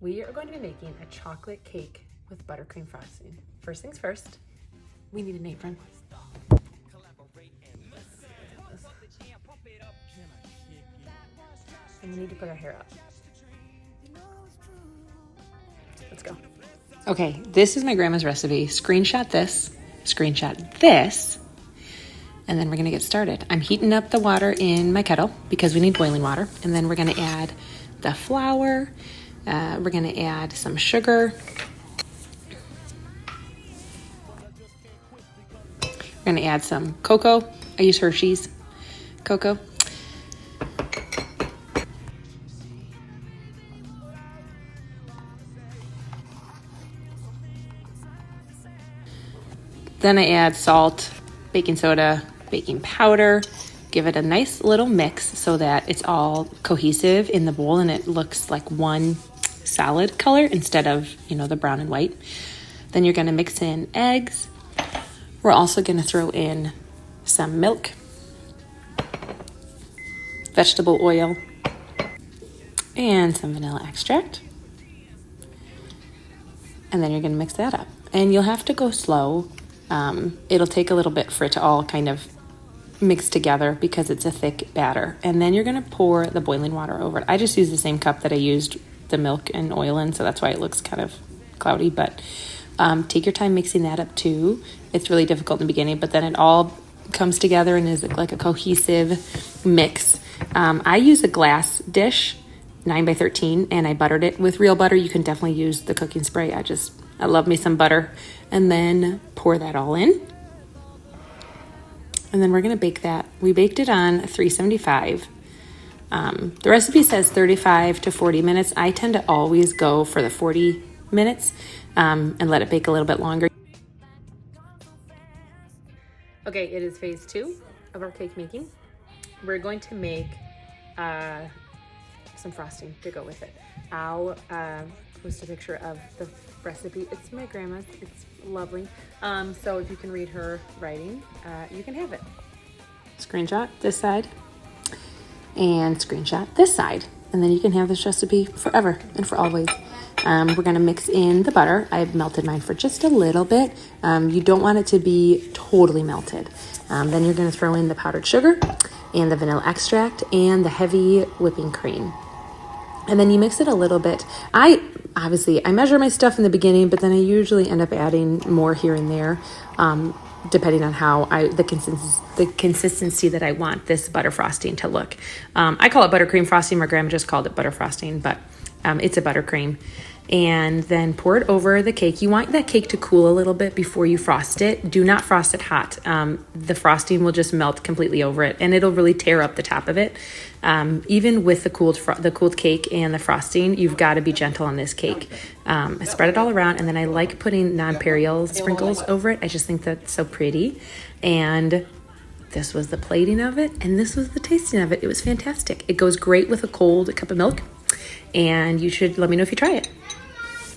We are going to be making a chocolate cake with buttercream frosting. First things first, we need an apron. And we need to put our hair up. Let's go. Okay, this is my grandma's recipe. Screenshot this, and then we're gonna get started. I'm heating up the water in my kettle because we need boiling water. And then we're gonna add the flour. We're gonna add some sugar. We're gonna add some cocoa. I use Hershey's cocoa. Then I add salt, baking soda, baking powder, give it a nice little mix so that it's all cohesive in the bowl and it looks like one solid color instead of, the brown and white. Then you're gonna mix in eggs. We're also gonna throw in some milk, vegetable oil, and some vanilla extract. And then you're gonna mix that up. And you'll have to go slow. It'll take a little bit for it to all kind of mix together because it's a thick batter. And then you're gonna pour the boiling water over it. I just use the same cup that I used the milk and oil in, so that's why it looks kind of cloudy, but take your time mixing that up too. It's really difficult in the beginning, but then it all comes together and is like a cohesive mix. I use a glass dish, 9x13, and I buttered it with real butter. You can definitely use the cooking spray. I love me some butter. And then pour that all in. And then we're gonna bake that. We baked it on 375. The recipe says 35 to 40 minutes. I tend to always go for the 40 minutes and let it bake a little bit longer. Okay, it is phase 2 of our cake making. We're going to make some frosting to go with it. I'll post a picture of the recipe. It's my grandma's. It's lovely. So if you can read her writing, you can have it. Screenshot this side and screenshot this side. And then you can have this recipe forever and for always. We're gonna mix in the butter. I've melted mine for just a little bit. You don't want it to be totally melted. Then you're gonna throw in the powdered sugar and the vanilla extract and the heavy whipping cream. And then you mix it a little bit. I measure my stuff in the beginning, but then I usually end up adding more here and there, depending on how the consistency that I want this butter frosting to look. I call it buttercream frosting. My grandma just called it butter frosting, but it's a buttercream. And then pour it over the cake. You want that cake to cool a little bit before you frost it. Do not frost it hot. The frosting will just melt completely over it, and it'll really tear up the top of it. Even with the cooled cake and the frosting, you've got to be gentle on this cake. I spread it all around, and then I like putting nonpareil sprinkles over it. I just think that's so pretty. And this was the plating of it, and this was the tasting of it. It was fantastic. It goes great with a cold cup of milk, and you should let me know if you try it.